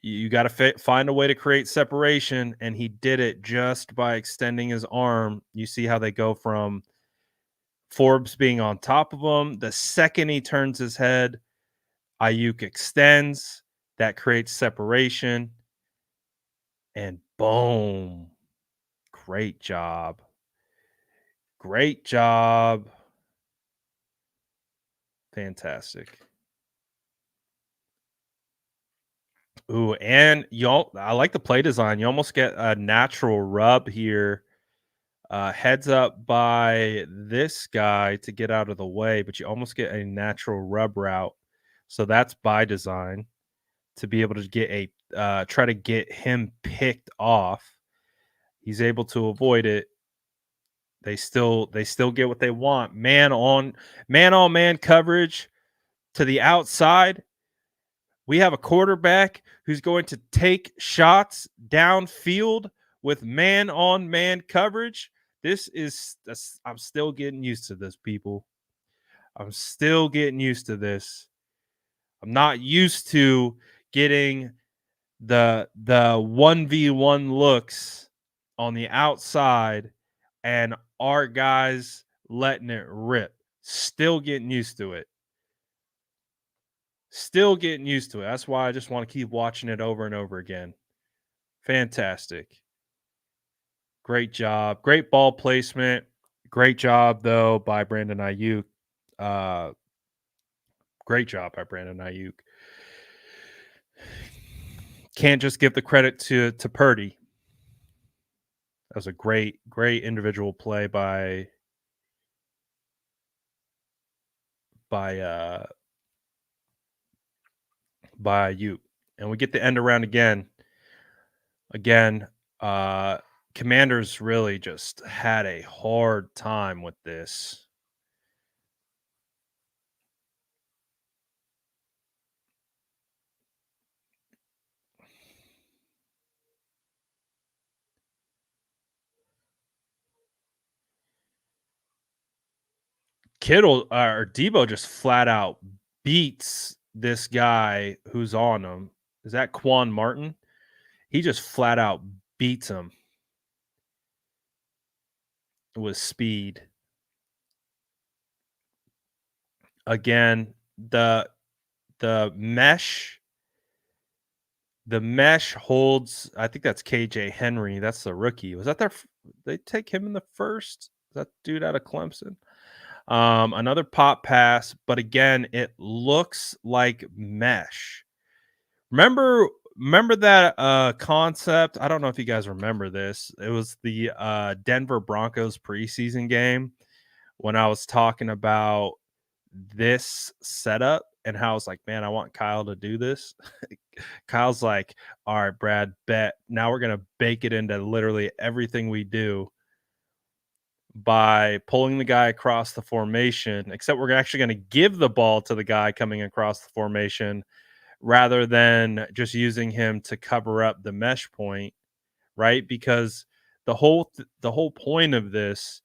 You got to find a way to create separation, and he did it just by extending his arm. You see how they go from Forbes being on top of him. The second he turns his head, Ayuk extends. That creates separation, and boom! Great job. Great job. Fantastic. Ooh, and y'all, I like the play design. You almost get a natural rub here. Heads up by this guy to get out of the way, but you almost get a natural rub route. So that's by design to be able to get a try to get him picked off. He's able to avoid it. They still get what they want. Man on man coverage to the outside. We have a quarterback who's going to take shots downfield with man on man coverage. I'm still getting used to this, people. I'm still getting used to this. I'm not used to getting the 1v1 looks on the outside and our guys letting it rip. Still getting used to it. Still getting used to it. That's why I just want to keep watching it over and over again. Fantastic. Great job. Great ball placement. Great job, though, by Brandon Ayuk. Uh, great job by Brandon Ayuk. Can't just give the credit to Purdy. That was a great individual play by by Ayuk. And we get the end around again. Again, uh, Commanders really just had a hard time with this. Kittle or Debo just flat out beats this guy who's on him. Is that Quan Martin? He just flat out beats him with speed. Again, the mesh the mesh holds. I think that's KJ Henry. That's the rookie. Was that they take him in the first? Is that dude out of Clemson? Another pop pass, but again, it looks like mesh. Remember that concept? I don't know if you guys remember this. It was the Denver Broncos preseason game when I was talking about this setup and how I was like, man, I want Kyle to do this. Kyle's like, all right, Brad, bet. Now we're gonna bake it into literally everything we do by pulling the guy across the formation, except we're actually going to give the ball to the guy coming across the formation rather than just using him to cover up the mesh point, right? Because the whole point of this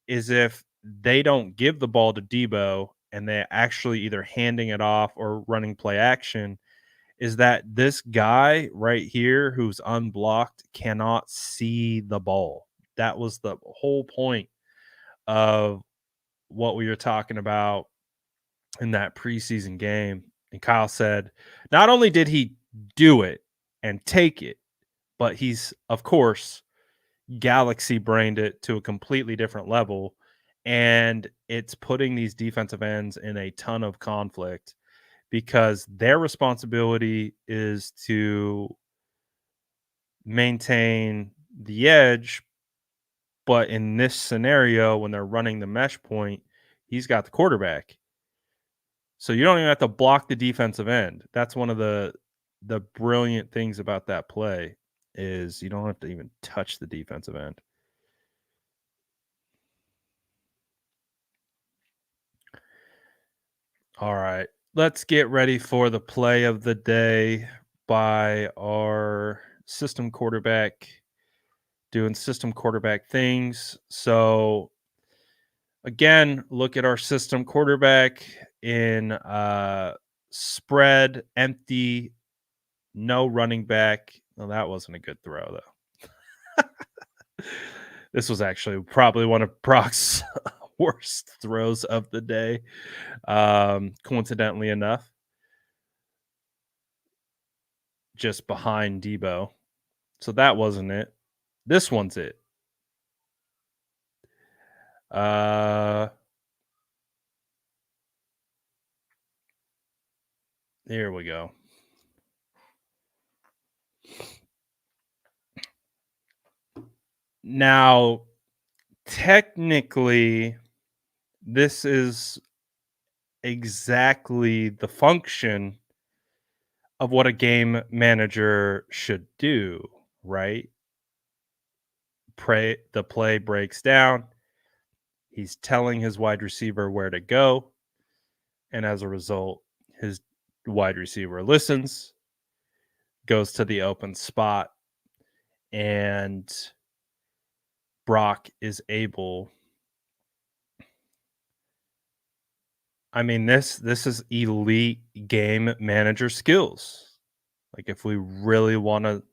is if they don't give the ball to Debo and they're actually either handing it off or running play action, is that this guy right here who's unblocked cannot see the ball. That was the whole point of what we were talking about in that preseason game. And Kyle said, not only did he do it and take it, but he's, of course, galaxy brained it to a completely different level. And it's putting these defensive ends in a ton of conflict because their responsibility is to maintain the edge. But in this scenario, when they're running the mesh point, he's got the quarterback. So you don't even have to block the defensive end. That's one of the brilliant things about that play is you don't have to even touch the defensive end. All right. Let's get ready for the play of the day by our system quarterback doing system quarterback things. So, again, look at our system quarterback in spread, empty, no running back. Well, that wasn't a good throw, though. This was actually probably one of Brock's worst throws of the day, coincidentally enough, just behind Debo. So that wasn't it. This one's it. Uh, Here we go. Now, technically, this is exactly the function of what a game manager should do, right? The play breaks down. He's telling his wide receiver where to go. And as a result, his wide receiver listens, goes to the open spot, and Brock is able. I mean, this is elite game manager skills. Like if we really want to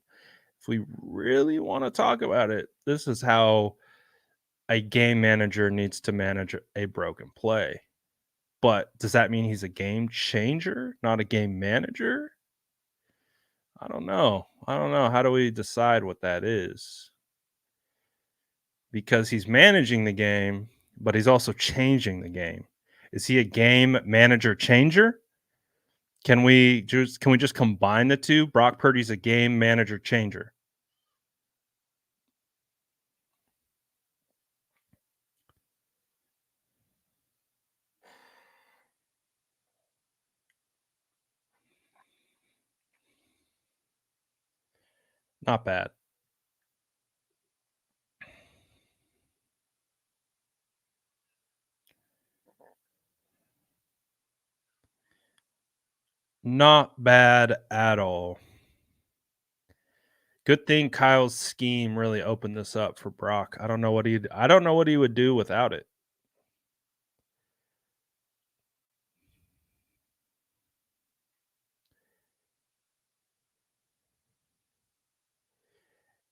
talk about it, this is how a game manager needs to manage a broken play. But does that mean he's a game changer, not a game manager? I don't know. I don't know. How do we decide what that is? Because he's managing the game, but he's also changing the game. Is he a game manager changer? Can we just combine the two? Brock Purdy's a game manager changer. Not bad. Not bad at all. Good thing Kyle's scheme really opened this up for Brock. I don't know what he would do without it.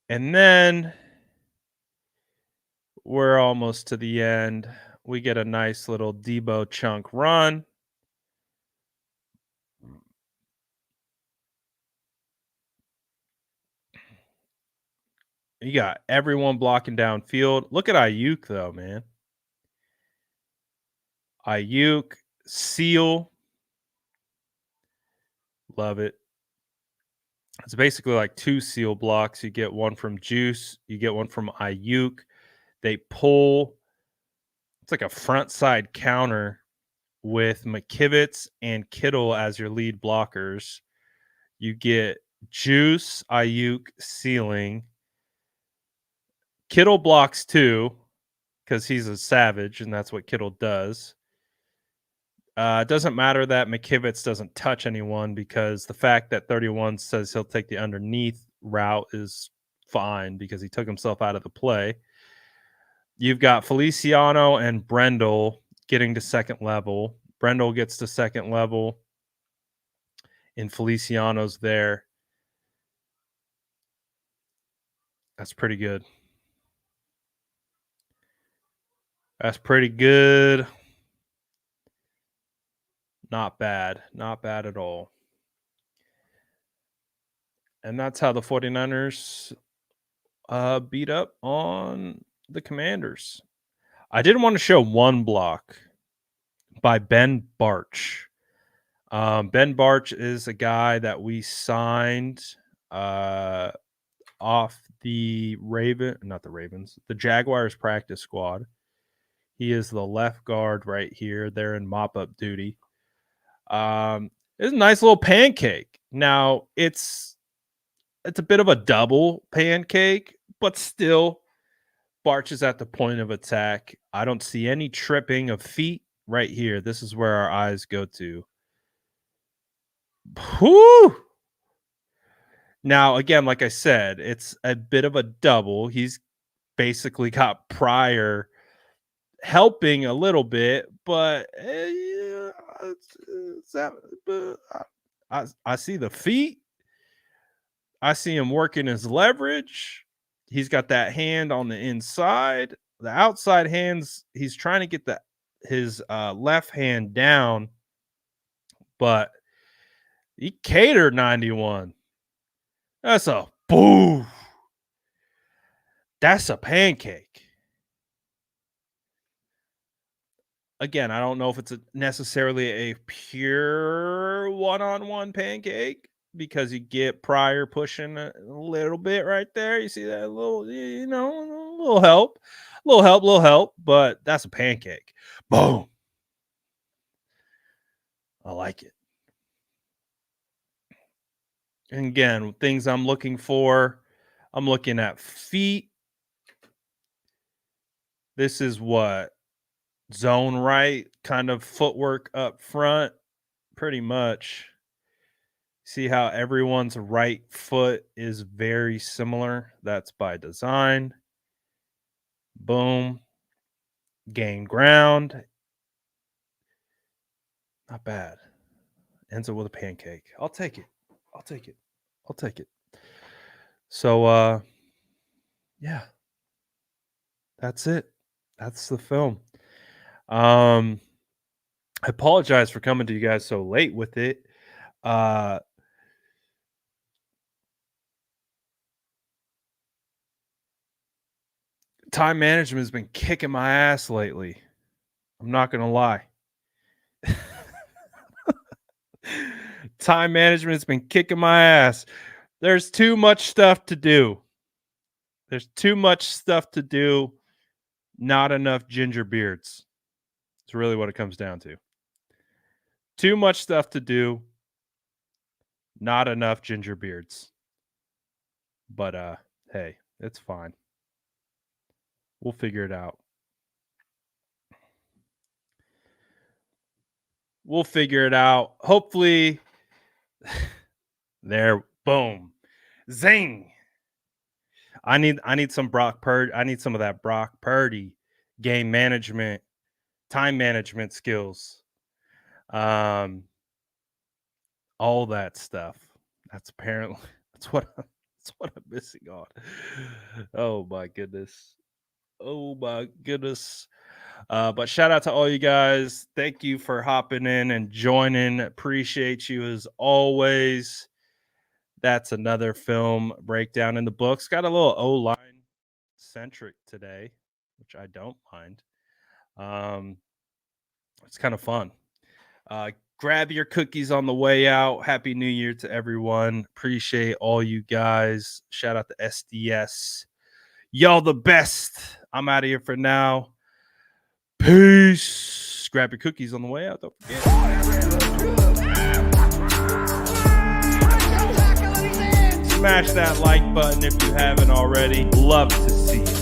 And then we're almost to the end. We get a nice little Debo chunk run. You got everyone blocking downfield. Look at Ayuk though, man. Ayuk, seal, love it. It's basically like two seal blocks. You get one from Juice, you get one from Ayuk. They pull. It's like a front side counter with McKivitz and Kittle as your lead blockers. You get Juice, Ayuk, sealing. Kittle blocks too because he's a savage and that's what Kittle does. It doesn't matter that McKivitz doesn't touch anyone because the fact that 31 says he'll take the underneath route is fine because he took himself out of the play. You've got Feliciano and Brendel getting to second level. Brendel gets to second level, and Feliciano's there. That's pretty good. That's pretty good. Not bad. Not bad at all. And that's how the 49ers beat up on the Commanders. I did want to show one block by Ben Barch. Ben Barch is a guy that we signed off the Jaguars practice squad. He is the left guard right here. They're in mop up duty. It's a nice little pancake. Now it's a bit of a double pancake, but still Barch is at the point of attack. I don't see any tripping of feet right here. This is where our eyes go to. Whoo! Now, again, like I said, it's a bit of a double. He's basically got Pryor helping a little bit, but yeah, I see the feet. I see him working his leverage. He's got that hand on the inside. The outside hands, he's trying to get his left hand down, but he catered 91. That's a boo. That's a pancake. Again, I don't know if it's necessarily a pure one-on-one pancake because you get Pryor pushing a little bit right there. You see that little, a little help, but that's a pancake. Boom. I like it. And again, things I'm looking for, I'm looking at feet. This is what? Zone right kind of footwork up front, pretty much. See how everyone's right foot is very similar? That's by design. Boom. Gain ground. Not bad. Ends it with a pancake. I'll take it. I'll take it. I'll take it. So, yeah. That's it. That's the film. I apologize for coming to you guys so late with it. Time management has been kicking my ass lately. I'm not going to lie. Time management has been kicking my ass. There's too much stuff to do. There's too much stuff to do. Not enough ginger beards. It's really what it comes down to. Too much stuff to do. Not enough ginger beards. But hey, it's fine. We'll figure it out. We'll figure it out. Hopefully. There, boom. Zing. I need some Brock Purdy. I need some of that Brock Purdy game management, time management skills. All that stuff. That's what I'm missing on. Oh my goodness. But shout out to all you guys. Thank you for hopping in and joining. Appreciate you as always. That's another film breakdown in the books. Got a little O-line centric today, which I don't mind. It's kind of fun. Grab your cookies on the way out. Happy New Year to everyone. Appreciate all you guys. Shout out to SDS. Y'all the best. I'm out of here for now. Peace. Grab your cookies on the way out. Don't forget. Smash that like button if you haven't already. Love to see you.